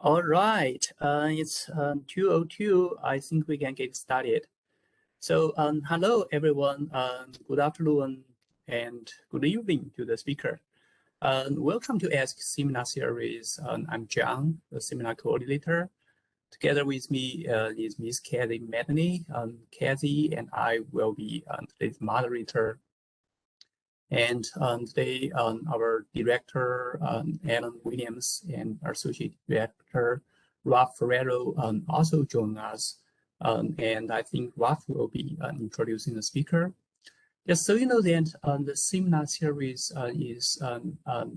All right, it's 2:02. I think we can get started. So, hello everyone. Good afternoon and good evening to the speaker. Welcome to Ask Seminar Series. I'm Cheng, the seminar coordinator. Together with me is Miss Kathy Medney. Kathy and I will be today's moderator. And today, our director, Alan Williams, and our associate director, Prof Ferrero, also join us. And I think Prof will be introducing the speaker. Just so you know that the seminar series is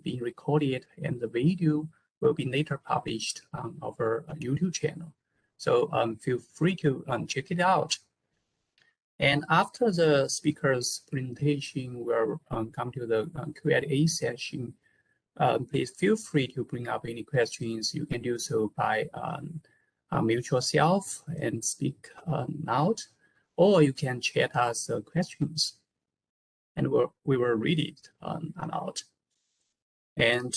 being recorded, and the video will be later published on our YouTube channel. So feel free to check it out. And after the speaker's presentation, we'll come to the Q&A session. Please feel free to bring up any questions. You can do so by mute yourself and speak out, or you can chat us questions, and we will read it out. And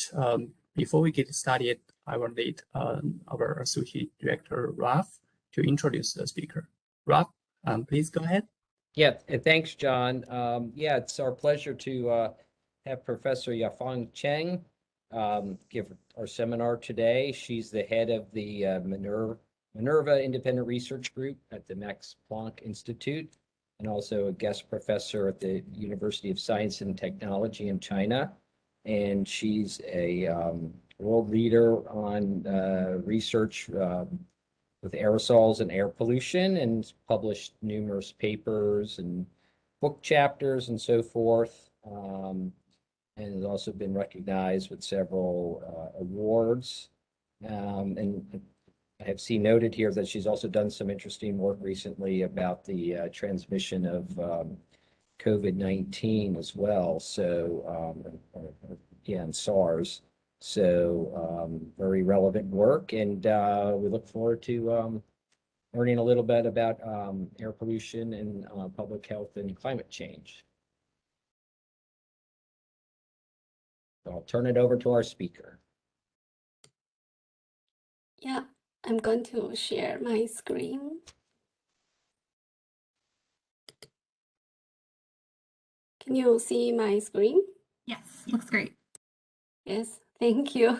before we get started, I will need our Associate Director, Ralph, to introduce the speaker. Ralph, please go ahead. Yeah, thanks, John. Yeah, it's our pleasure to have Professor Yafang Cheng give our seminar today. She's the head of the Minerva Independent Research Group at the Max Planck Institute, and also a guest professor at the University of Science and Technology in China. And she's a world leader on research with aerosols and air pollution, and published numerous papers and book chapters and so forth, and has also been recognized with several awards. And I have seen noted here that she's also done some interesting work recently about the transmission of COVID-19 as well, so yeah, and SARS. So very relevant work, and we look forward to learning a little bit about air pollution and public health and climate change. So I'll turn it over to our speaker. Yeah, I'm going to share my screen. Can you see my screen? Yes, looks great. Yes, thank you.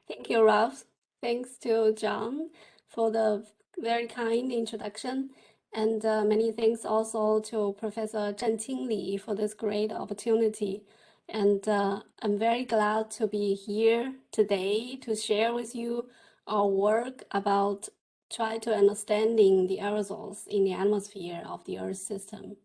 Thank you, Ralph. Thanks to John for the very kind introduction. And many thanks also to Professor Zhenqing Li for this great opportunity. And I'm very glad to be here today to share with you our work about try to understanding the aerosols in the atmosphere of the Earth system.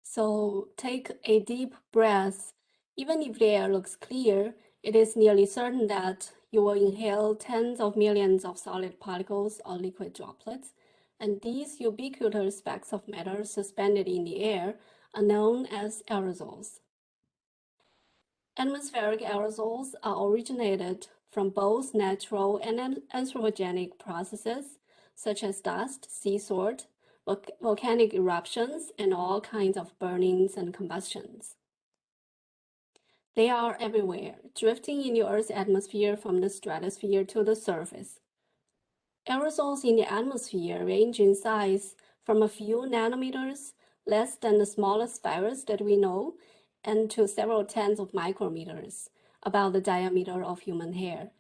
So take a deep breath. Even if the air looks clear, it is nearly certain that you will inhale tens of millions of solid particles or liquid droplets, and these ubiquitous specks of matter suspended in the air are known as aerosols. Atmospheric aerosols are originated from both natural and anthropogenic processes, such as dust, sea salt, volcanic eruptions, and all kinds of burnings and combustions. They are everywhere, drifting in the Earth's atmosphere from the stratosphere to the surface. Aerosols in the atmosphere range in size from a few nanometers, less than the smallest virus that we know, and to several tens of micrometers, about the diameter of human hair.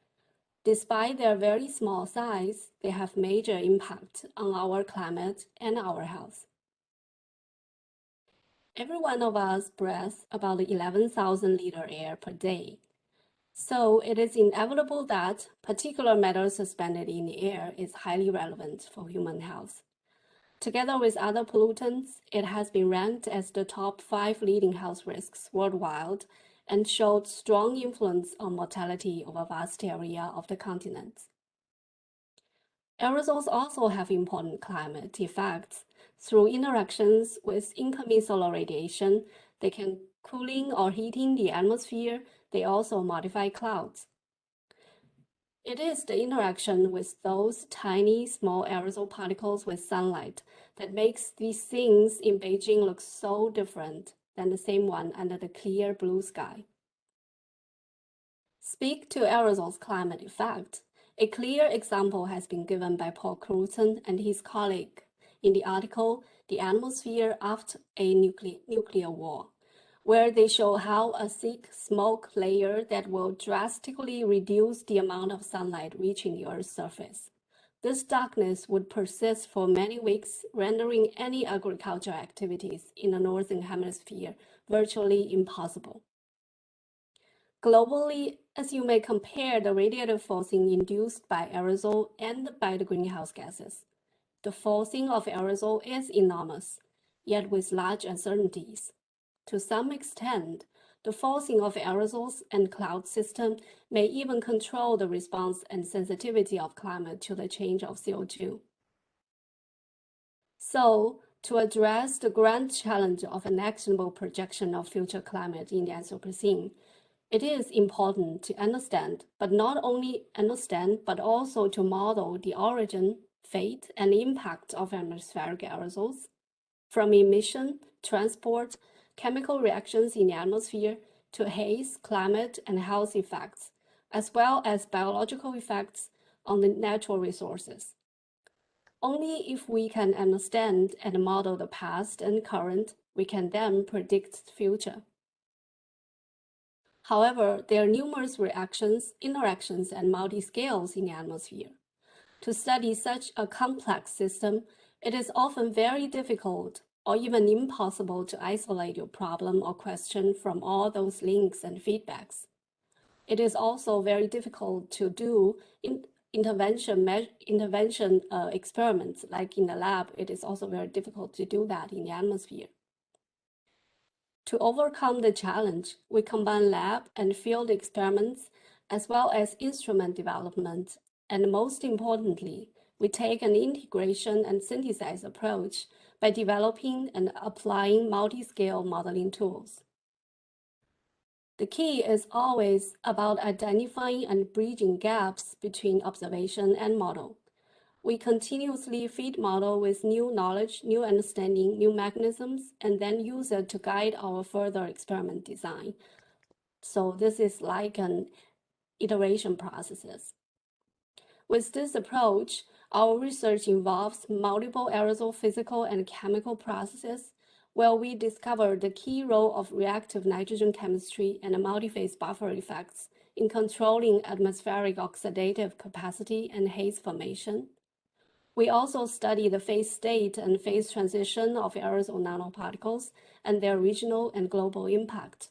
Despite their very small size, they have major impact on our climate and our health. Every one of us breathes about 11,000 liters air per day. So it is inevitable that particular matter suspended in the air is highly relevant for human health. Together with other pollutants, it has been ranked as the top 5 leading health risks worldwide and showed strong influence on mortality over a vast area of the continent. Aerosols also have important climate effects. Through interactions with incoming solar radiation, they can cooling or heating the atmosphere. They also modify clouds. It is the interaction with those tiny, small aerosol particles with sunlight that makes these things in Beijing look so different than the same one under the clear blue sky. Speak to aerosols climate effect. A clear example has been given by Paul and his colleague in the article, The Atmosphere After a Nuclear War, where they show how a thick smoke layer that will drastically reduce the amount of sunlight reaching the Earth's surface. This darkness would persist for many weeks, rendering any agricultural activities in the Northern Hemisphere virtually impossible. Globally, as you may compare the radiative forcing induced by aerosol and by the greenhouse gases, the forcing of aerosol is enormous, yet with large uncertainties. To some extent, the forcing of aerosols and cloud system may even control the response and sensitivity of climate to the change of CO2. So, to address the grand challenge of an actionable projection of future climate in the Anthropocene, it is important to understand, but not only understand, but also to model the origin, fate, and impact of atmospheric aerosols, from emission, transport, chemical reactions in the atmosphere, to haze, climate, and health effects, as well as biological effects on the natural resources. Only if we can understand and model the past and current, we can then predict the future. However, there are numerous reactions, interactions, and multi-scales in the atmosphere. To study such a complex system, it is often very difficult or even impossible to isolate your problem or question from all those links and feedbacks. It is also very difficult to do intervention experiments, like in the lab. It is also very difficult to do that in the atmosphere. To overcome the challenge, we combine lab and field experiments as well as instrument development, and most importantly, we take an integration and synthesize approach by developing and applying multi-scale modeling tools. The key is always about identifying and bridging gaps between observation and model. We continuously feed model with new knowledge, new understanding, new mechanisms, and then use it to guide our further experiment design. So this is like an iteration processes. With this approach, our research involves multiple aerosol physical and chemical processes, where we discover the key role of reactive nitrogen chemistry and multi-phase buffer effects in controlling atmospheric oxidative capacity and haze formation. We also study the phase state and phase transition of aerosol nanoparticles and their regional and global impact.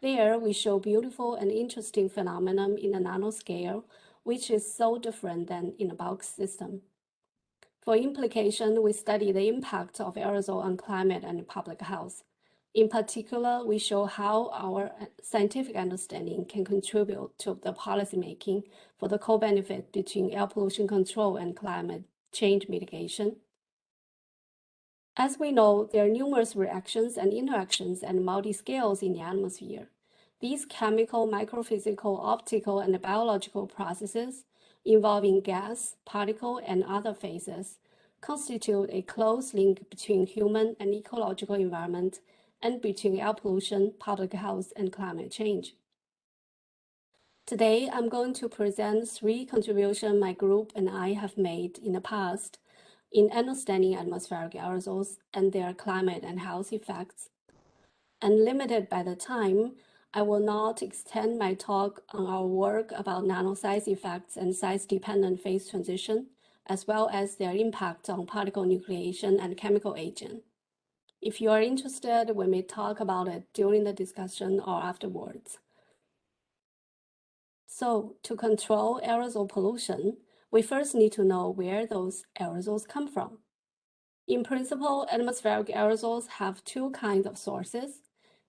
There, we show beautiful and interesting phenomenon in the nanoscale, which is so different than in a bulk system. For implication, we study the impact of aerosol on climate and public health. In particular, we show how our scientific understanding can contribute to the policymaking for the co-benefit between air pollution control and climate change mitigation. As we know, there are numerous reactions and interactions and multi-scales in the atmosphere. These chemical, microphysical, optical, and biological processes involving gas, particle, and other phases constitute a close link between human and ecological environment and between air pollution, public health, and climate change. Today, I'm going to present 3 contributions my group and I have made in the past in understanding atmospheric aerosols and their climate and health effects. And limited by the time, I will not extend my talk on our work about nano-size effects and size-dependent phase transition, as well as their impact on particle nucleation and chemical agent. If you are interested, we may talk about it during the discussion or afterwards. So, to control aerosol pollution, we first need to know where those aerosols come from. In principle, atmospheric aerosols have 2 kinds of sources: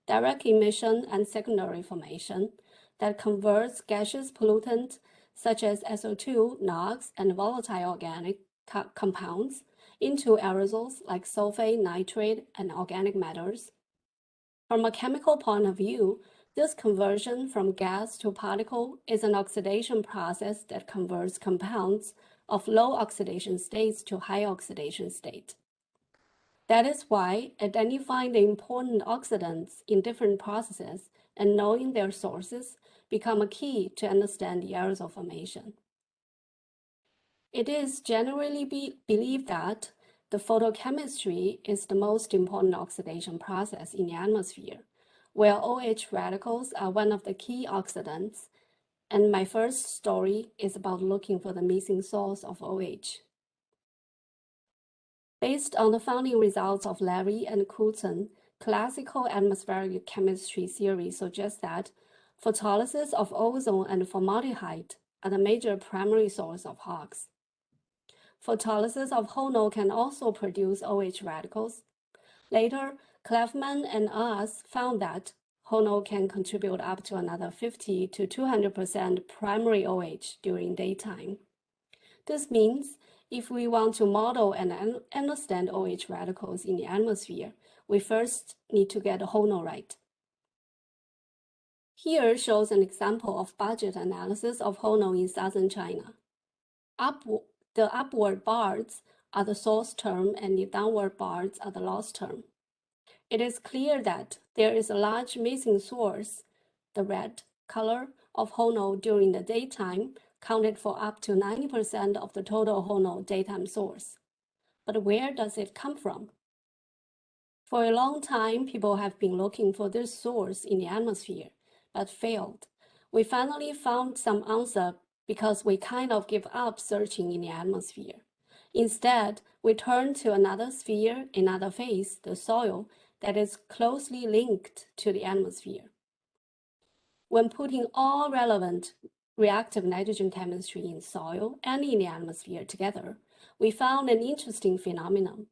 direct emission and secondary formation that converts gaseous pollutants such as SO2, NOx, and volatile organic compounds into aerosols like sulfate, nitrate, and organic matters. From a chemical point of view, this conversion from gas to particle is an oxidation process that converts compounds of low oxidation states to high oxidation state. That is why identifying the important oxidants in different processes and knowing their sources become a key to understand the aerosol formation. It is generally believed that the photochemistry is the most important oxidation process in the atmosphere, where OH radicals are one of the key oxidants, and my first story is about looking for the missing source of OH. Based on the founding results of Larry and Coulton, classical atmospheric chemistry theory suggests that photolysis of ozone and formaldehyde are the major primary source of HOX. Photolysis of HONO can also produce OH radicals. Later, Kleffman and us found that HONO can contribute up to another 50 to 200% primary OH during daytime. This means if we want to model and understand OH radicals in the atmosphere, we first need to get HONO right. Here shows an example of budget analysis of HONO in southern China. The upward bars are the source term and the downward bars are the loss term. It is clear that there is a large missing source, the red color of HONO during the daytime counted for up to 90% of the total HONO daytime source. But where does it come from? For a long time, people have been looking for this source in the atmosphere, but failed. We finally found some answer because we kind of give up searching in the atmosphere. Instead, we turn to another sphere, another phase, the soil, that is closely linked to the atmosphere. When putting all relevant reactive nitrogen chemistry in soil and in the atmosphere together, we found an interesting phenomenon.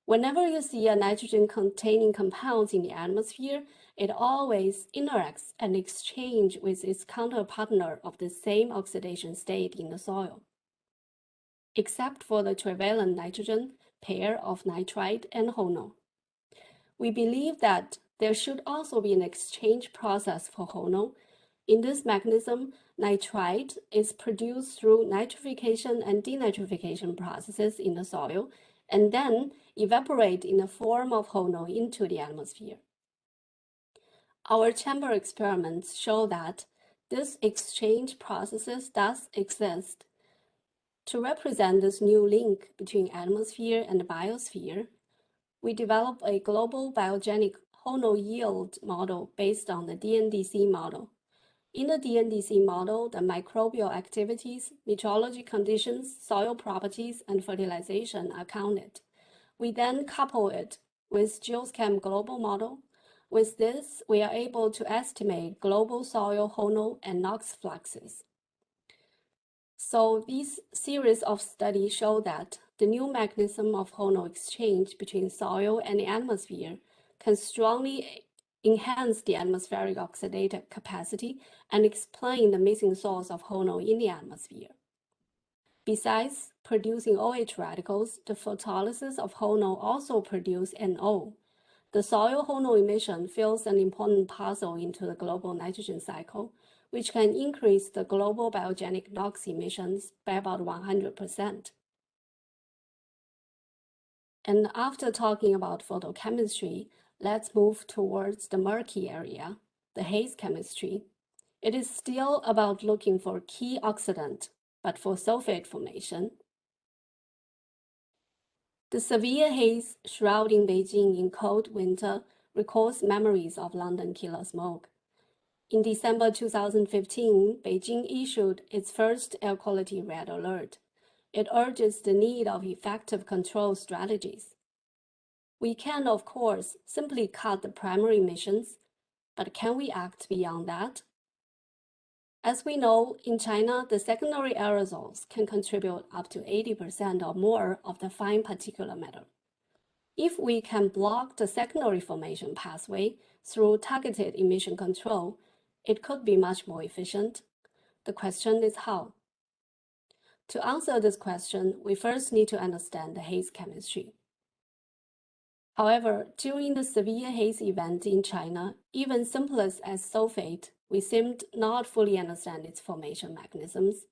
Whenever you see a nitrogen-containing compound in the atmosphere, it always interacts and exchanges with its counterpartner of the same oxidation state in the soil. Except for the trivalent nitrogen pair of nitrite and HONO. We believe that there should also be an exchange process for HONO. In this mechanism, nitrite is produced through nitrification and denitrification processes in the soil, and then evaporate in the form of HONO into the atmosphere. Our chamber experiments show that this exchange processes does exist. To represent this new link between atmosphere and biosphere, we developed a global biogenic HONO yield model based on the DNDC model. In the DNDC model, the microbial activities, meteorology conditions, soil properties, and fertilization are counted. We then couple it with GeoChem global model. With this, we are able to estimate global soil HONO and NOx fluxes. So this series of studies show that the new mechanism of HONO exchange between soil and the atmosphere can strongly enhance the atmospheric oxidative capacity and explain the missing source of HONO in the atmosphere. Besides producing OH radicals, the photolysis of HONO also produces NO. The soil HONO emission fills an important puzzle into the global nitrogen cycle, which can increase the global biogenic NOx emissions by about 100%. And after talking about photochemistry, let's move towards the murky area, the haze chemistry. It is still about looking for key oxidant, but for sulfate formation. The severe haze shrouding Beijing in cold winter recalls memories of London killer smoke. In December 2015, Beijing issued its first air quality red alert. It urges the need of effective control strategies. We can, of course, simply cut the primary emissions, but can we act beyond that? As we know, in China, the secondary aerosols can contribute up to 80% or more of the fine particulate matter. If we can block the secondary formation pathway through targeted emission control, it could be much more efficient. The question is how? To answer this question, we first need to understand the haze chemistry. However, during the severe haze event in China, even simplest as sulfate, we seemed not fully understand its formation mechanisms.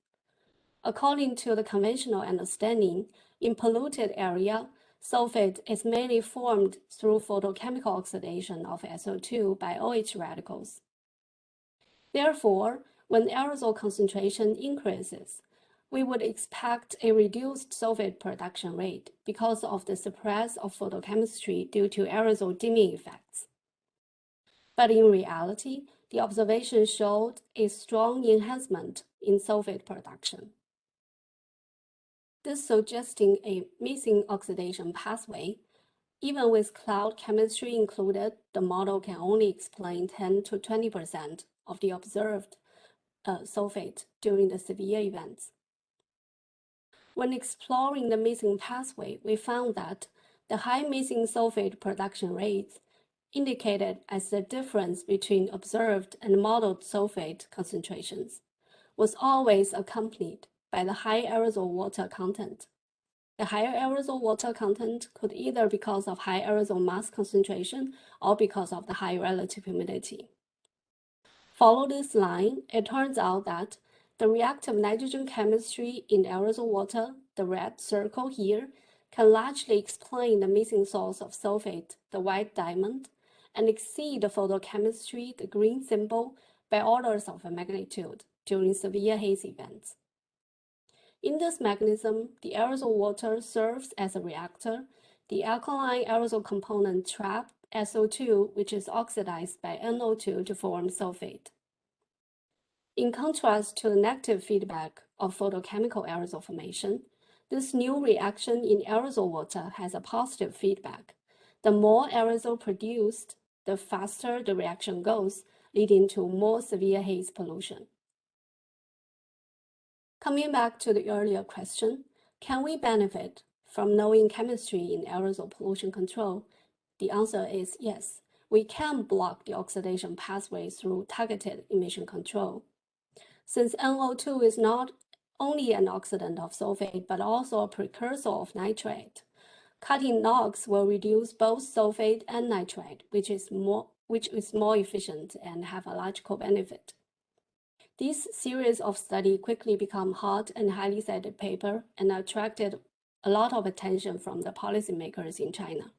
According to the conventional understanding, in polluted area, sulfate is mainly formed through photochemical oxidation of SO2 by OH radicals. Therefore, when aerosol concentration increases, we would expect a reduced sulfate production rate because of the suppress of photochemistry due to aerosol dimming effects. But in reality, the observation showed a strong enhancement in sulfate production. This suggesting a missing oxidation pathway. Even with cloud chemistry included, the model can only explain 10 to 20% of the observed sulfate during the severe events. When exploring the missing pathway, we found that the high missing sulfate production rates indicated as the difference between observed and modeled sulfate concentrations was always accompanied by the high aerosol water content. The higher aerosol water content could either be because of high aerosol mass concentration or because of the high relative humidity. Follow this line, it turns out that the reactive nitrogen chemistry in aerosol water, the red circle here, can largely explain the missing source of sulfate, the white diamond, and exceed the photochemistry, the green symbol, by orders of magnitude during severe haze events. In this mechanism, the aerosol water serves as a reactor. The alkaline aerosol component traps SO2, which is oxidized by NO2 to form sulfate. In contrast to the negative feedback of photochemical aerosol formation, this new reaction in aerosol water has a positive feedback. The more aerosol produced, the faster the reaction goes, leading to more severe haze pollution. Coming back to the earlier question, can we benefit from knowing chemistry in aerosol pollution control? The answer is yes. We can block the oxidation pathway through targeted emission control. Since NO2 is not only an oxidant of sulfate, but also a precursor of nitrate, cutting NOx will reduce both sulfate and nitrate, which is more efficient and have a logical benefit. This series of studies quickly became hot and highly cited paper and attracted a lot of attention from the policymakers in China.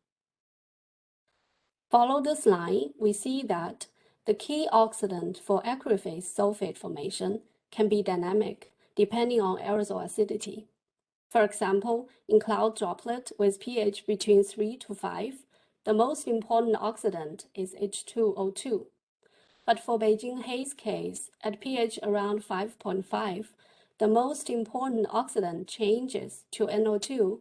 Follow this line, we see that the key oxidant for aqueous sulfate formation can be dynamic depending on aerosol acidity. For example, in cloud droplet with pH between 3 to 5, the most important oxidant is H2O2. But for Beijing haze case, at pH around 5.5, the most important oxidant changes to NO2.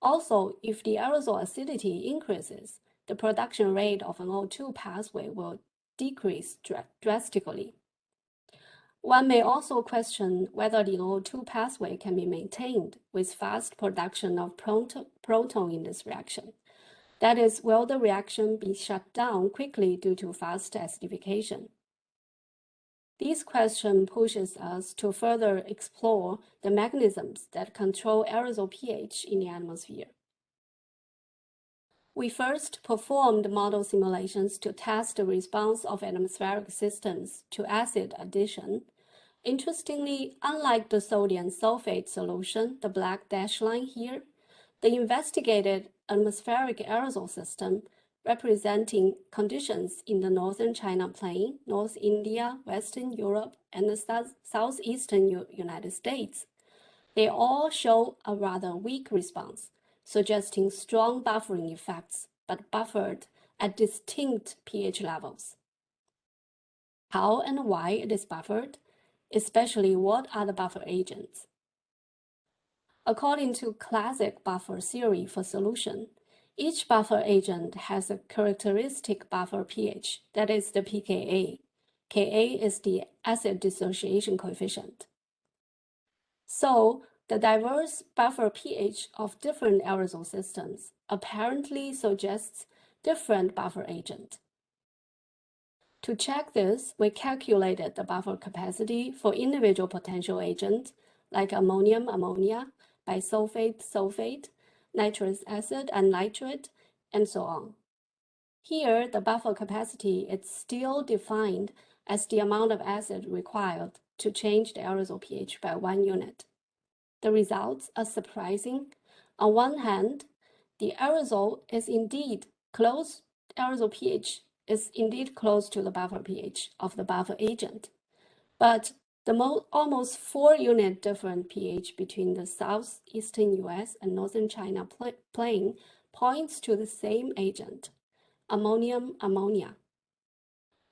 Also, if the aerosol acidity increases, the production rate of an O2 pathway will decrease drastically. One may also question whether the O2 pathway can be maintained with fast production of proton in this reaction. That is, will the reaction be shut down quickly due to fast acidification? This question pushes us to further explore the mechanisms that control aerosol pH in the atmosphere. We first performed model simulations to test the response of atmospheric systems to acid addition. Interestingly, unlike the sodium sulfate solution, the black dashed line here, the investigated atmospheric aerosol system representing conditions in the northern China plain, North India, Western Europe, and the southeastern United States. They all show a rather weak response, suggesting strong buffering effects, but buffered at distinct pH levels. How and why it is buffered, especially what are the buffer agents? According to classic buffer theory for solution, each buffer agent has a characteristic buffer pH, that is the pKa. Ka is the acid dissociation coefficient. So, the diverse buffer pH of different aerosol systems apparently suggests different buffer agent. To check this, we calculated the buffer capacity for individual potential agents like ammonium, ammonia, bisulfate, sulfate, nitrous acid and nitrate, and so on. Here, the buffer capacity is still defined as the amount of acid required to change the aerosol pH by 1 unit. The results are surprising. On one hand, the aerosol pH is indeed close to the buffer pH of the buffer agent. But the almost 4-unit different pH between the southeastern US and northern China plain points to the same agent, ammonium ammonia.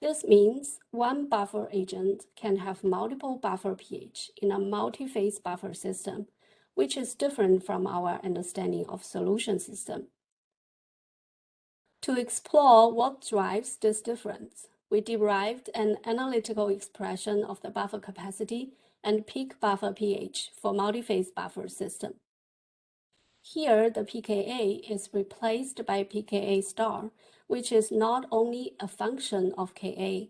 This means one buffer agent can have multiple buffer pH in a multi-phase buffer system, which is different from our understanding of solution system. To explore what drives this difference, we derived an analytical expression of the buffer capacity and peak buffer pH for multi-phase buffer system. Here, the pKa is replaced by pKa star, which is not only a function of Ka,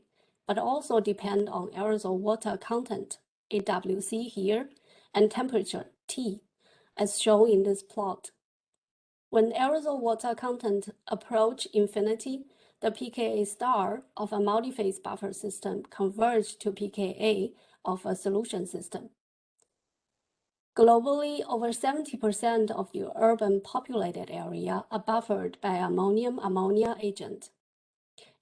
but also depend on aerosol water content, AWC here, and temperature, T, as shown in this plot. When aerosol water content approach infinity, the pKa star of a multi-phase buffer system converge to pKa of a solution system. Globally, over 70% of the urban populated area are buffered by ammonium ammonia agent.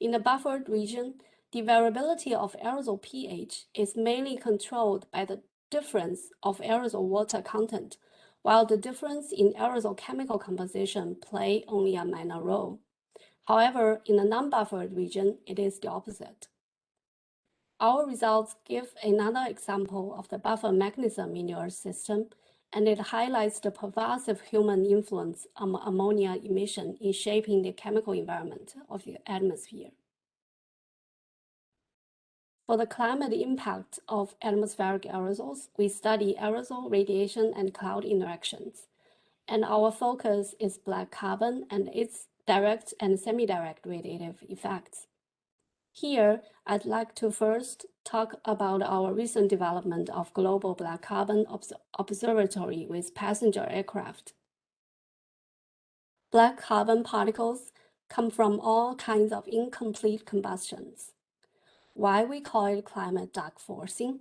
In the buffered region, the variability of aerosol pH is mainly controlled by the difference of aerosol water content, while the difference in aerosol chemical composition play only a minor role. However, in the non-buffered region, it is the opposite. Our results give another example of the buffer mechanism in your system, and it highlights the pervasive human influence on ammonia emission in shaping the chemical environment of the atmosphere. For the climate impact of atmospheric aerosols, we study aerosol, radiation, and cloud interactions. And our focus is black carbon and its direct and semi-direct radiative effects. Here, I'd like to first talk about our recent development of global black carbon observatory with passenger aircraft. Black carbon particles come from all kinds of incomplete combustions. Why we call it climate dark forcing?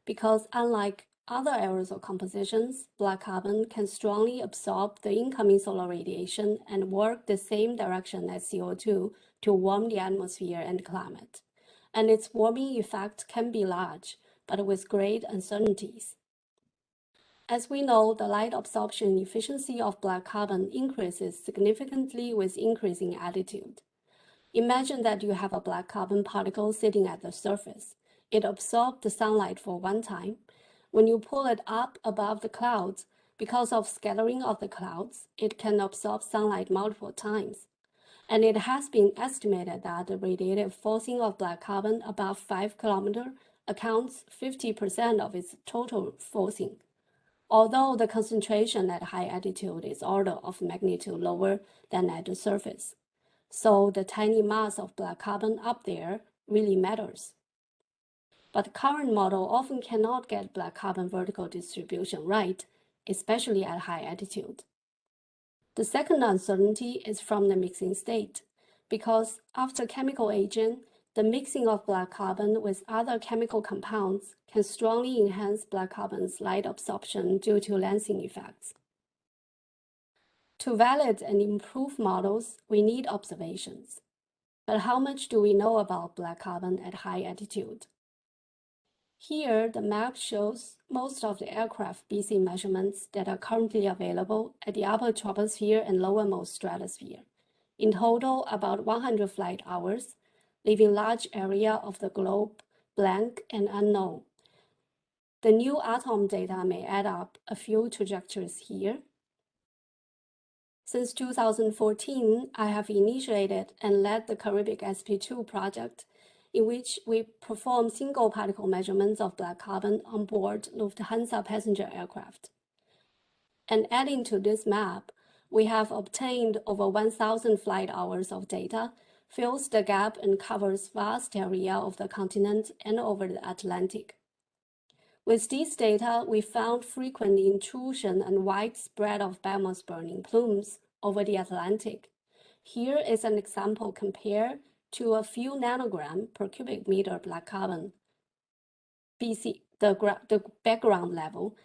Because unlike other aerosol compositions, black carbon can strongly absorb the incoming solar radiation and work the same direction as CO2 to warm the atmosphere and climate. And its warming effect can be large, but with great uncertainties. As we know, the light absorption efficiency of black carbon increases significantly with increasing altitude. Imagine that you have a black carbon particle sitting at the surface. It absorbs the sunlight for one time. When you pull it up above the clouds, because of scattering of the clouds, it can absorb sunlight multiple times. And it has been estimated that the radiative forcing of black carbon above 5 km accounts 50% of its total forcing, although the concentration at high altitude is order of magnitude lower than at the surface. So the tiny mass of black carbon up there really matters. But the current model often cannot get black carbon vertical distribution right, especially at high altitude. The second uncertainty is from the mixing state, because after chemical aging, the mixing of black carbon with other chemical compounds can strongly enhance black carbon's light absorption due to lensing effects. To validate and improve models, we need observations. But how much do we know about black carbon at high altitude? Here, the map shows most of the aircraft BC measurements that are currently available at the upper troposphere and lowermost stratosphere. In total, about 100 flight hours, leaving large area of the globe blank and unknown. The new atom data may add up a few trajectories here. Since 2014, I have initiated and led the Caribbean SP2 project, in which we perform single particle measurements of black carbon on board Lufthansa passenger aircraft. And adding to this map, we have obtained over 1,000 flight hours of data, fills the gap and covers vast area of the continent and over the Atlantic. With these data, we found frequent intrusion and widespread of biomass burning plumes over the Atlantic. Here is an example compared to a few nanogram per cubic meter black carbon, BC, the background level.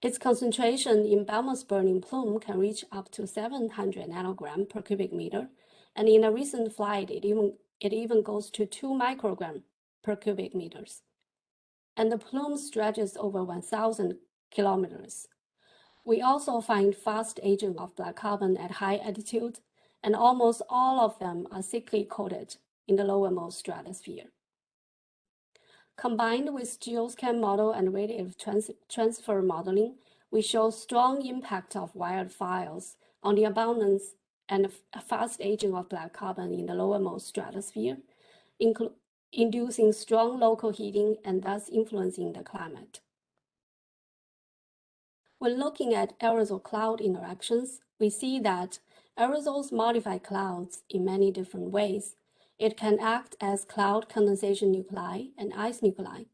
Its concentration in biomass burning plume can reach up to 700 nanogram per cubic meter, and in a recent flight, it even goes to 2 microgram per cubic meters. and the plume stretches over 1,000 kilometers. We also find fast aging of black carbon at high altitude, and almost all of them are thickly coated in the lowermost stratosphere. Combined with geoscan model and radiative transfer modeling, we show strong impact of wildfires on the abundance and fast aging of black carbon in the lowermost stratosphere, inducing strong local heating and thus influencing the climate. When looking at aerosol-cloud interactions, we see that aerosols modify clouds in many different ways. It can act as cloud condensation nuclei and ice nuclei,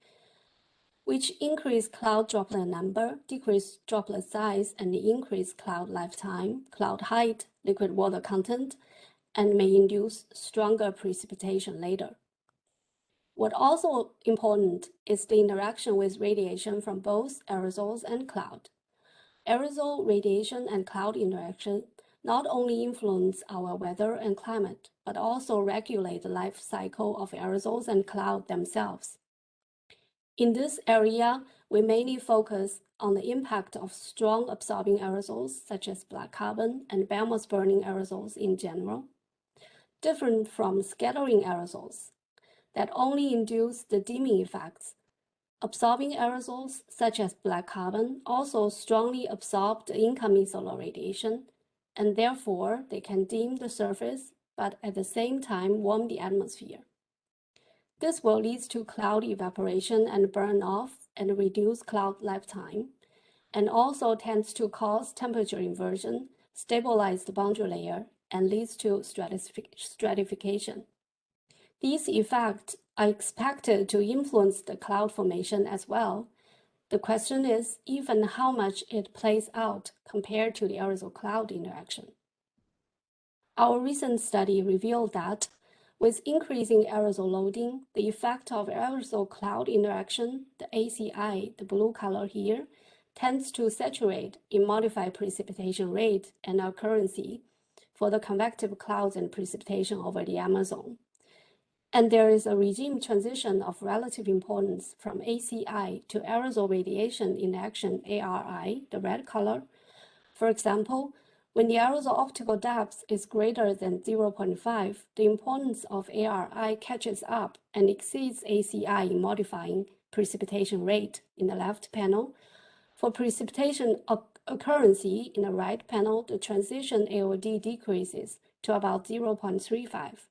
which increase cloud droplet number, decrease droplet size, and increase cloud lifetime, cloud height, liquid water content, and may induce stronger precipitation later. What also important is the interaction with radiation from both aerosols and cloud. Aerosol radiation and cloud interaction not only influence our weather and climate, but also regulate the life cycle of aerosols and cloud themselves. In this area, we mainly focus on the impact of strong absorbing aerosols, such as black carbon and biomass burning aerosols in general, different from scattering aerosols that only induce the dimming effects. Absorbing aerosols, such as black carbon, also strongly absorb the incoming solar radiation, and therefore they can dim the surface, but at the same time warm the atmosphere. This will lead to cloud evaporation and burn off and reduce cloud lifetime, and also tends to cause temperature inversion, stabilize the boundary layer, and leads to stratification. These effects are expected to influence the cloud formation as well. The question is even how much it plays out compared to the aerosol-cloud interaction. Our recent study revealed that with increasing aerosol loading, the effect of aerosol-cloud interaction, the ACI, the blue color here, tends to saturate in modified precipitation rate and occurrency for the convective clouds and precipitation over the Amazon. And there is a regime transition of relative importance from ACI to aerosol radiation interaction ARI, the red color. For example, when the aerosol optical depth is greater than 0.5, the importance of ARI catches up and exceeds ACI in modifying precipitation rate in the left panel. For precipitation occurrency in the right panel, the transition AOD decreases to about 0.35.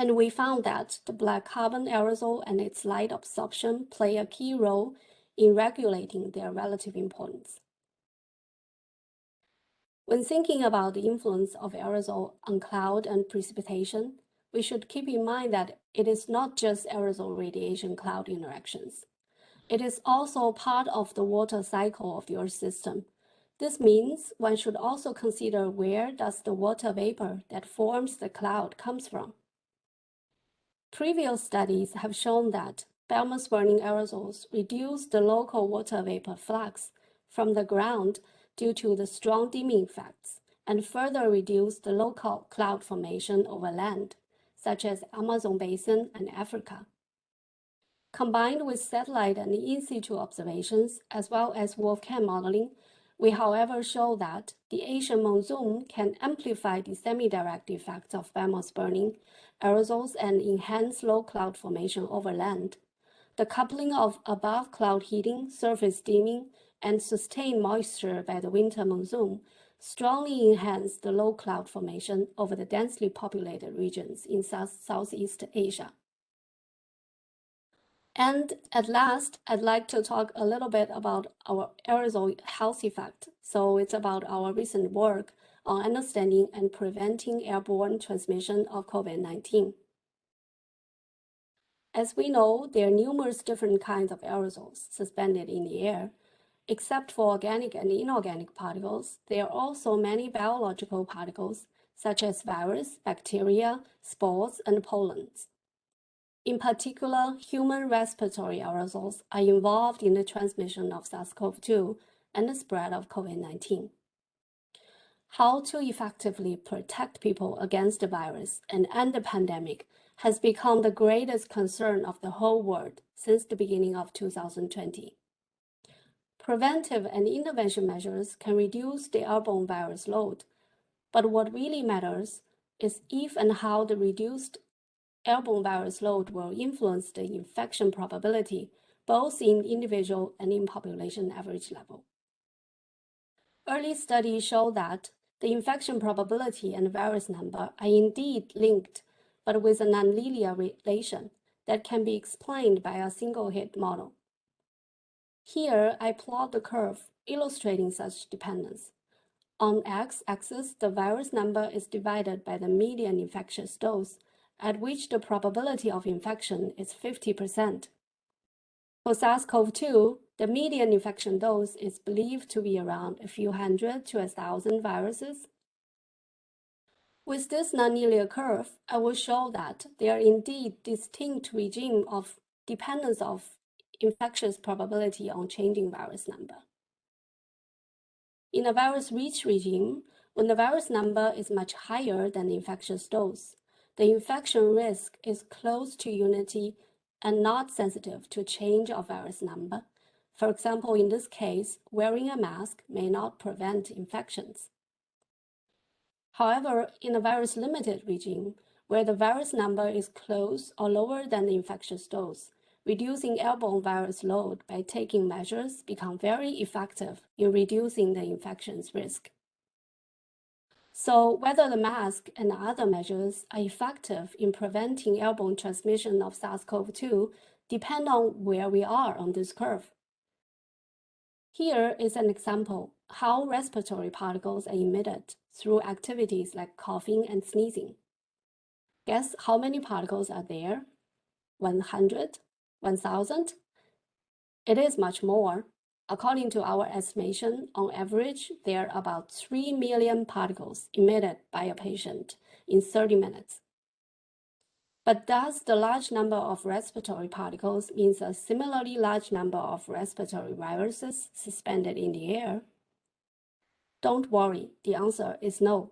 And we found that the black carbon aerosol and its light absorption play a key role in regulating their relative importance. When thinking about the influence of aerosol on cloud and precipitation, we should keep in mind that it is not just aerosol radiation cloud interactions. It is also part of the water cycle of your system. This means one should also consider where does the water vapor that forms the cloud comes from. Previous studies have shown that biomass burning aerosols reduce the local water vapor flux from the ground due to the strong dimming effects and further reduce the local cloud formation over land, such as Amazon basin and Africa. Combined with satellite and in-situ observations, as well as volcano modeling, we however show that the Asian monsoon can amplify the semi-direct effects of biomass burning aerosols and enhance low cloud formation over land. The coupling of above cloud heating, surface dimming, and sustained moisture by the winter monsoon strongly enhance the low cloud formation over the densely populated regions in Southeast Asia. And at last, I'd like to talk a little bit about our aerosol health effect. So it's about our recent work on understanding and preventing airborne transmission of COVID-19. As we know, there are numerous different kinds of aerosols suspended in the air. Except for organic and inorganic particles, there are also many biological particles, such as virus, bacteria, spores, and pollens. In particular, human respiratory aerosols are involved in the transmission of SARS-CoV-2 and the spread of COVID-19. How to effectively protect people against the virus and end the pandemic has become the greatest concern of the whole world since the beginning of 2020. Preventive and intervention measures can reduce the airborne virus load, but what really matters is if and how the reduced airborne virus load will influence the infection probability, both in individual and in population average level. Early studies show that the infection probability and virus number are indeed linked, but with a nonlinear relation that can be explained by a single hit model. Here, I plot the curve illustrating such dependence. On x-axis, the virus number is divided by the median infectious dose, at which the probability of infection is 50%. For SARS-CoV-2, the median infection dose is believed to be around a few hundred to 1,000 viruses. With this nonlinear curve, I will show that there are indeed distinct regimes of dependence of infectious probability on changing virus number. In a virus-rich regime, when the virus number is much higher than the infectious dose, the infection risk is close to unity and not sensitive to change of virus number. For example, in this case, wearing a mask may not prevent infections. However, in a virus-limited regime, where the virus number is close or lower than the infectious dose, reducing airborne virus load by taking measures becomes very effective in reducing the infection's risk. So whether the mask and other measures are effective in preventing airborne transmission of SARS-CoV-2 depend on where we are on this curve. Here is an example how respiratory particles are emitted through activities like coughing and sneezing. Guess how many particles are there? 100? 1,000? It is much more. According to our estimation, on average, there are about 3 million particles emitted by a patient in 30 minutes. But does the large number of respiratory particles mean a similarly large number of respiratory viruses suspended in the air? Don't worry, the answer is no.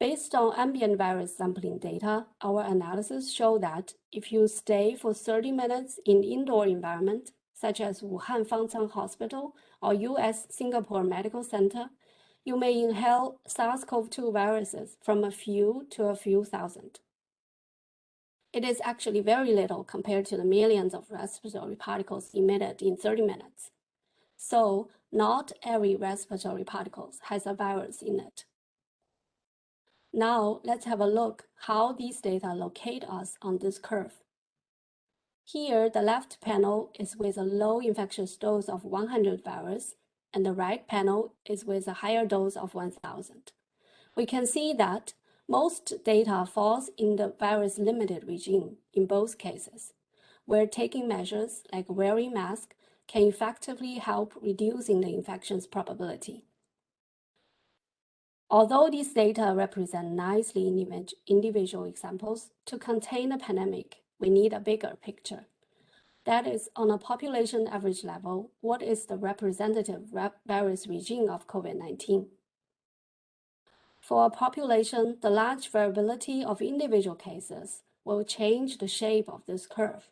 Based on ambient virus sampling data, our analysis show that if you stay for 30 minutes in indoor environment, such as Wuhan Fangcang Hospital or US Singapore Medical Center, you may inhale SARS-CoV-2 viruses from a few to a few thousand. It is actually very little compared to the millions of respiratory particles emitted in 30 minutes. So, not every respiratory particle has a virus in it. Now, let's have a look how these data locate us on this curve. Here, the left panel is with a low infectious dose of 100 virus, and the right panel is with a higher dose of 1,000. We can see that most data falls in the virus-limited regime in both cases, where taking measures like wearing masks can effectively help reducing the infection's probability. Although these data represent nicely individual examples, to contain a pandemic, we need a bigger picture. That is, on a population average level, what is the representative virus regime of COVID-19? For a population, the large variability of individual cases will change the shape of this curve.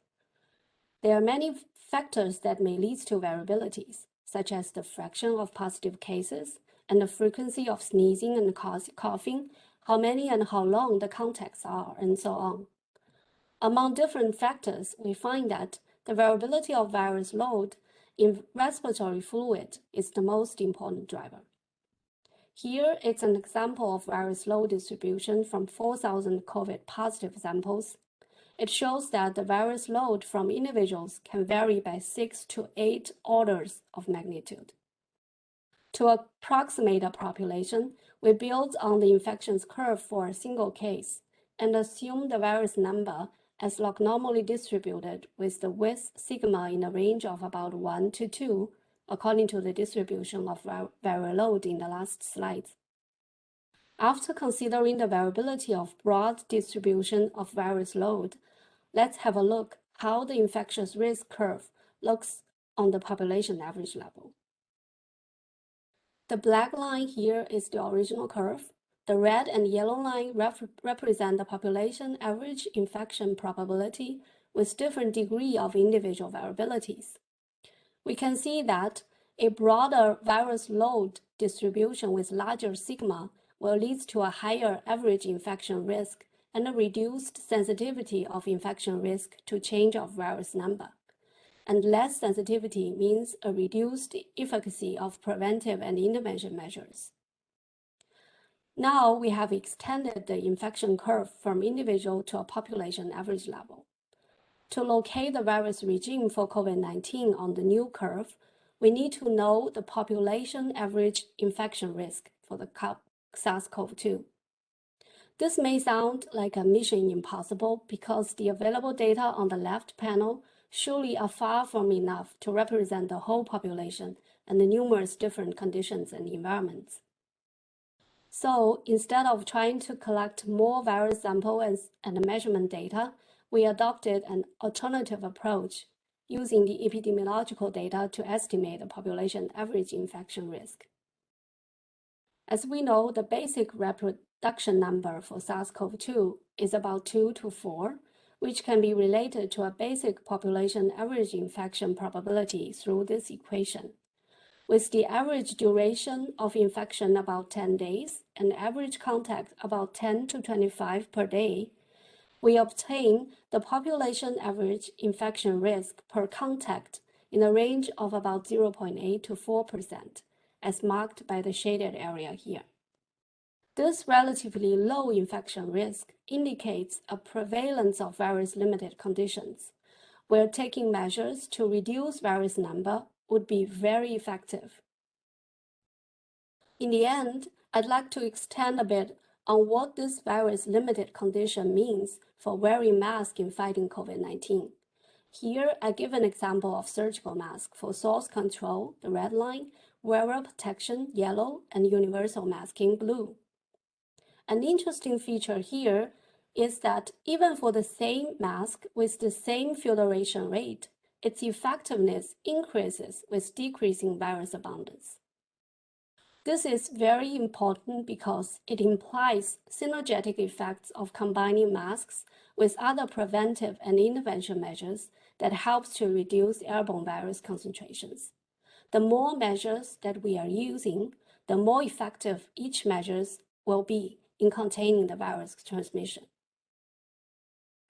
There are many factors that may lead to variabilities, such as the fraction of positive cases, and the frequency of sneezing and coughing, how many and how long the contacts are, and so on. Among different factors, we find that the variability of virus load in respiratory fluid is the most important driver. Here is an example of virus load distribution from 4,000 COVID-positive samples. It shows that the virus load from individuals can vary by 6 to 8 orders of magnitude. To approximate a population, we build on the infections curve for a single case and assume the virus number as log-normally distributed with the width sigma in a range of about 1 to 2, according to the distribution of viral load in the last slides. After considering the variability of broad distribution of virus load, let's have a look how the infectious risk curve looks on the population average level. The black line here is the original curve. The red and yellow line represent the population average infection probability with different degree of individual variabilities. We can see that a broader virus load distribution with larger sigma will lead to a higher average infection risk and a reduced sensitivity of infection risk to change of virus number. And less sensitivity means a reduced efficacy of preventive and intervention measures. Now we have extended the infection curve from individual to a population average level. To locate the virus regime for COVID-19 on the new curve, we need to know the population average infection risk for the SARS-CoV-2. This may sound like a mission impossible because the available data on the left panel surely are far from enough to represent the whole population and the numerous different conditions and environments. So instead of trying to collect more virus samples and measurement data, we adopted an alternative approach using the epidemiological data to estimate the population average infection risk. As we know, the basic reproduction number for SARS-CoV-2 is about 2 to 4, which can be related to a basic population average infection probability through this equation. With the average duration of infection about 10 days and average contact about 10 to 25 per day, we obtain the population average infection risk per contact in a range of about 0.8 to 4%, as marked by the shaded area here. This relatively low infection risk indicates a prevalence of virus-limited conditions, where taking measures to reduce virus number would be very effective. In the end, I'd like to extend a bit on what this virus-limited condition means for wearing masks in fighting COVID-19. Here, I give an example of surgical mask for source control, the red line, wearer protection, yellow, and universal masking, blue. An interesting feature here is that even for the same mask with the same filtration rate, its effectiveness increases with decreasing virus abundance. This is very important because it implies synergetic effects of combining masks with other preventive and intervention measures that helps to reduce airborne virus concentrations. The more measures that we are using, the more effective each measure will be in containing the virus transmission.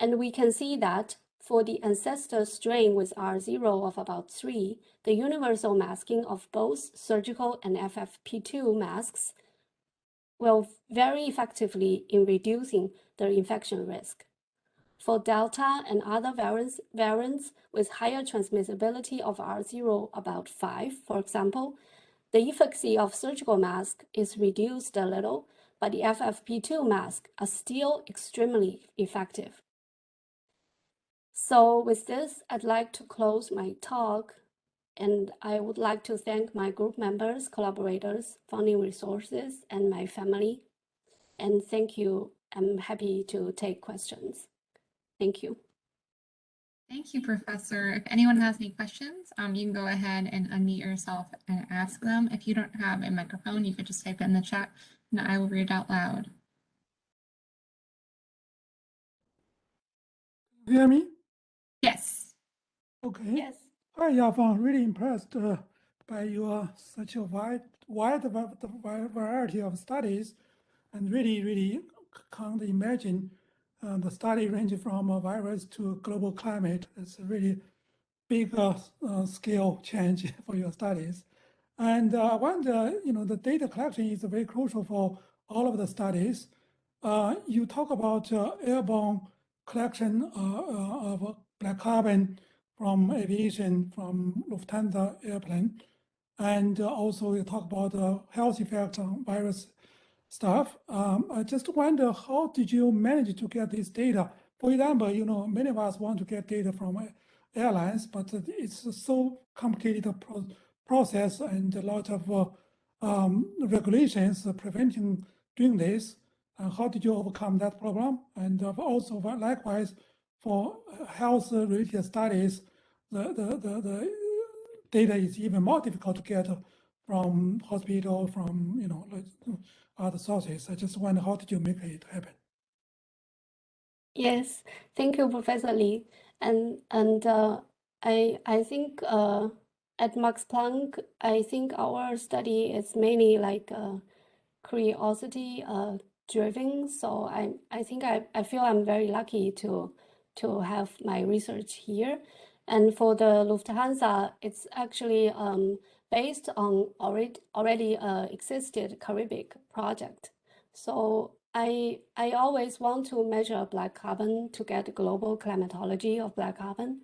And we can see that for the ancestor strain with R0 of about 3, the universal masking of both surgical and FFP2 masks will very effectively in reducing the infection risk. For Delta and other variants with higher transmissibility of R0 about 5, for example, the efficacy of surgical mask is reduced a little, but the FFP2 masks are still extremely effective. So with this, I'd like to close my talk, and I would like to thank my group members, collaborators, funding resources, and my family. And thank you. I'm happy to take questions. Thank you. Thank you, Professor. If anyone has any questions, you can go ahead and unmute yourself and ask them. If you don't have a microphone, you could just type it in the chat and I will read it out loud. You hear me? Yes. Okay. Yes. Hi, Yafang. Really impressed by your such a wide variety of studies, and really can't imagine the study ranging from a virus to global climate. It's a really big scale change for your studies. And I wonder, the data collection is very crucial for all of the studies. You talk about airborne collection of black carbon from aviation, from Lufthansa airplane. And also you talk about the health effects on virus stuff. I just wonder, how did you manage to get this data? For example, many of us want to get data from airlines, but it's a so complicated process and a lot of regulations preventing doing this. How did you overcome that problem? And also, likewise, for health-related studies, the data is even more difficult to get from hospital, from like other sources. I just wonder, how did you make it happen? Yes, thank you, Professor Lee. And I think at Max Planck, I think our study is mainly like curiosity driven. So I think I feel I'm very lucky to have my research here. And for the Lufthansa, it's actually based on already existed Caribbean project. So I always want to measure black carbon to get global climatology of black carbon,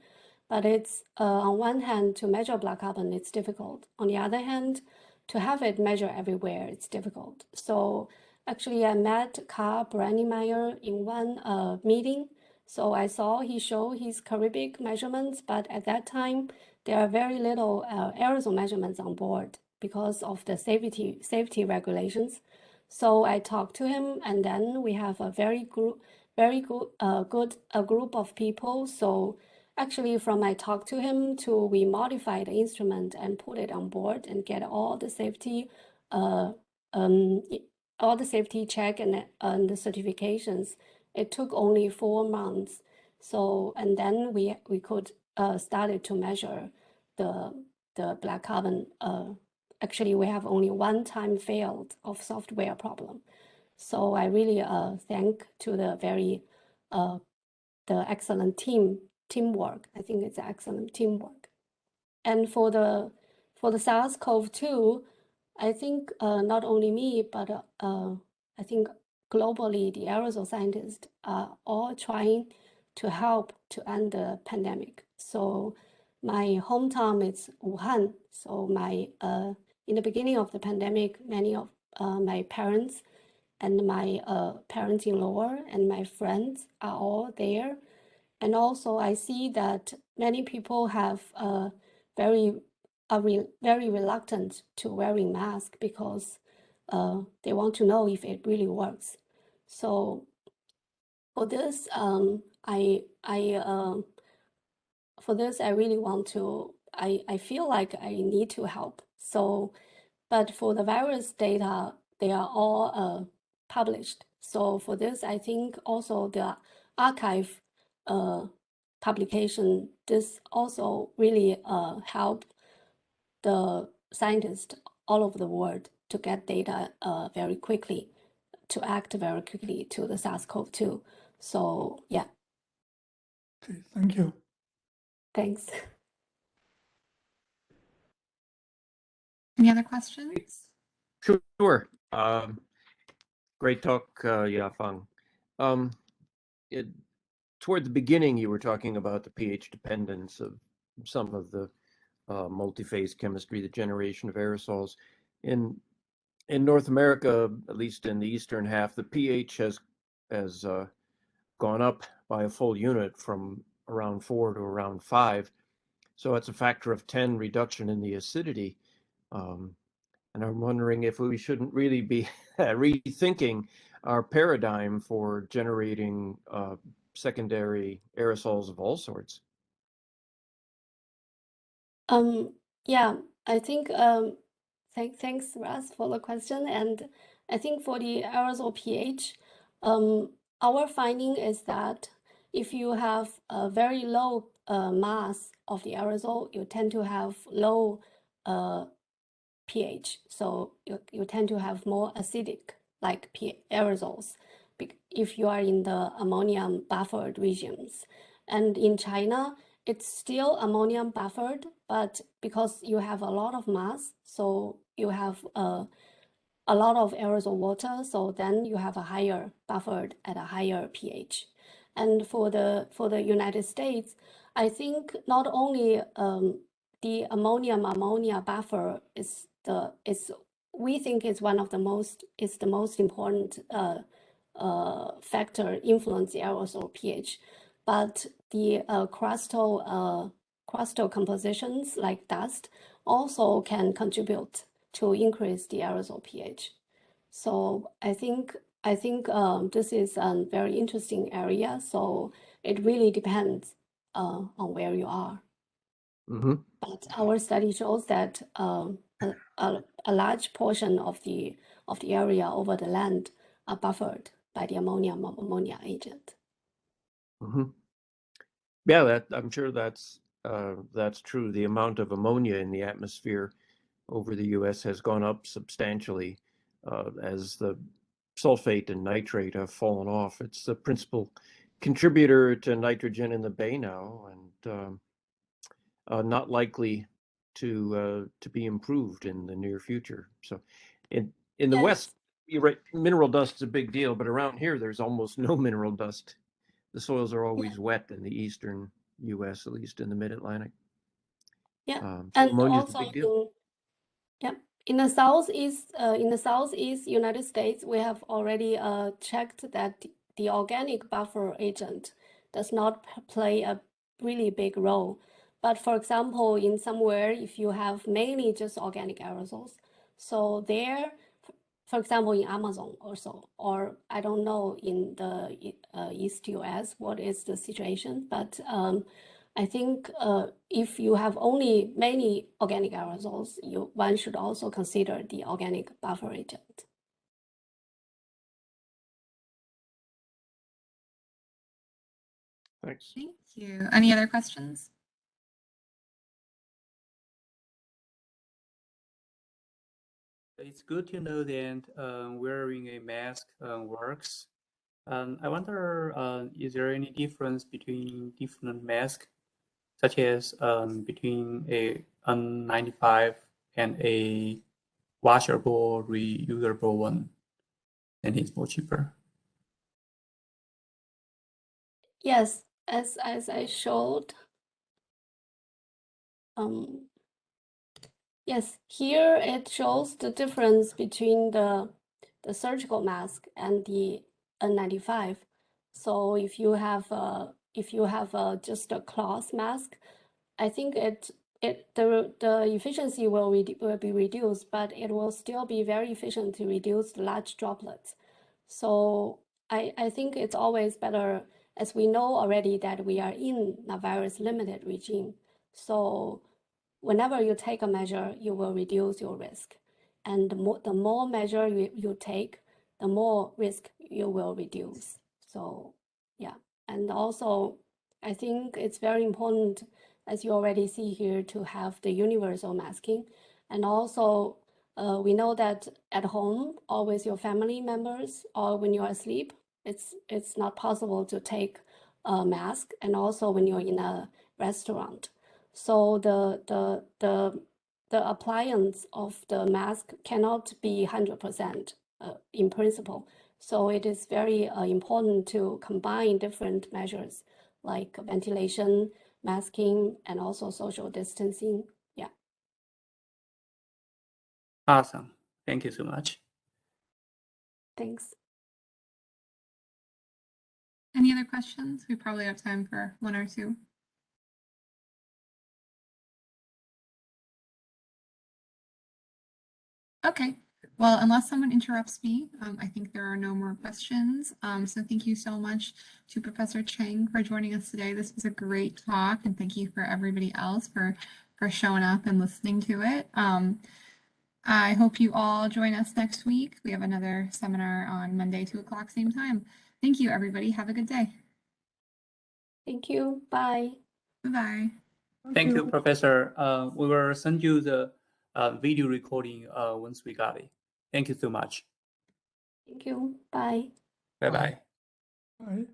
but it's on one hand to measure black carbon it's difficult. On the other hand, to have it measure everywhere it's difficult. So actually, I met Karl Brenningmeier in one meeting. So I saw he showed his Caribbean measurements, but at that time there are very little aerosol measurements on board because of the safety regulations. So I talked to him, and then we have a very good group of people. So actually, from I talked to him to we modify the instrument and put it on board and get all the safety check and the certifications. It took only 4 months. So and then we could started to measure the black carbon. Actually, we have only one time failed of software problem. So I really thank to the very the excellent teamwork. I think it's excellent teamwork. And for the SARS-CoV-2, I think not only me, but I think globally the aerosol scientists are all trying to help to end the pandemic. So my hometown is Wuhan. So my in the beginning of the pandemic, many of my parents and my parents-in-law and my friends are all there. And also I see that many people have very reluctant to wearing mask because they want to know if it really works. So for this, for this, I really want to, I feel like I need to help. So, but for the virus data, they are all published. So for this, I think also the archive publication, this also really help the scientists all over the world to get data very quickly, to act very quickly to the SARS-CoV-2. So yeah. Okay, thank you. Thanks. Any other questions? Sure. Great talk, Yafang. Toward the beginning, you were talking about the pH dependence of some of the multi-phase chemistry, the generation of aerosols. In North America, at least in the eastern half, the pH has gone up by a full unit from around 4 to around 5. So it's a factor of 10 reduction in the acidity. And I'm wondering if we shouldn't really be rethinking our paradigm for generating secondary aerosols of all sorts. Yeah, I think thanks Russ for the question. And I think for the aerosol pH, our finding is that if you have a very low mass of the aerosol, you tend to have low pH. So you tend to have more acidic like aerosols if you are in the ammonium buffered regions. And in China, it's still ammonium buffered, but because you have a lot of mass, so you have a lot of aerosol water, so then you have a higher buffered at a higher pH. And for the United States, I think not only the ammonia buffer we think is one of the most important factor influence the aerosol pH, but the crustal compositions like dust also can contribute to increase the aerosol pH. So I think this is a very interesting area. So it really depends on where you are. Mm-hmm. But our study shows that a large portion of the area over the land are buffered by the ammonia agent. Mm-hmm. Yeah, I'm sure that's true. The amount of ammonia in the atmosphere over the U.S. has gone up substantially as the sulfate and nitrate have fallen off. It's the principal contributor to nitrogen in the bay now, and not likely to be improved in the near future. So, in the Yes. West, you're right, mineral dust is a big deal, but around here, there's almost no mineral dust. The soils are always wet in the eastern U.S., at least in the Mid-Atlantic. Yeah, So and ammonia is a also big deal. in the southeast United States, we have already checked that the organic buffer agent does not play a really big role. But for example, in somewhere, if you have mainly just organic aerosols, so there, for example, in Amazon also, or I don't know in the East US, what is the situation, but I think if you have only many organic aerosols, one should also consider the organic buffer agent. Thanks. Thank you. Any other questions? It's good to know that wearing a mask works. I wonder, is there any difference between different masks, such as between a N95 and a washable, reusable one, and it's more cheaper? Yes, as I showed, yes, here it shows the difference between the surgical mask and the N95. So if you have just a cloth mask, I think the efficiency will be reduced, but it will still be very efficient to reduce the large droplets. So I think it's always better, as we know already that we are in a virus limited regime. So whenever you take a measure, you will reduce your risk. And the more measure you take, the more risk you will reduce. So yeah, and also I think it's very important, as you already see here, to have the universal masking. And also we know that at home or with your family members or when you're asleep, it's not possible to take a mask, and also when you're in a restaurant. So the appliance of the mask cannot be 100% in principle. So it is very important to combine different measures like ventilation, masking, and also social distancing. Yeah. Awesome. Thank you so much. Thanks. Any other questions? We probably have time for one or two. Okay, well, unless someone interrupts me, I think there are no more questions. So thank you so much to Professor Cheng for joining us today. This was a great talk, and thank you for everybody else for showing up and listening to it. I hope you all join us next week. We have another seminar on Monday, 2 o'clock, same time. Thank you, everybody. Have a good day. Thank you. Bye. Bye-bye. Thank you, Professor. We will send you the video recording once we got it. Thank you so much. Thank you. Bye. Bye-bye. Bye.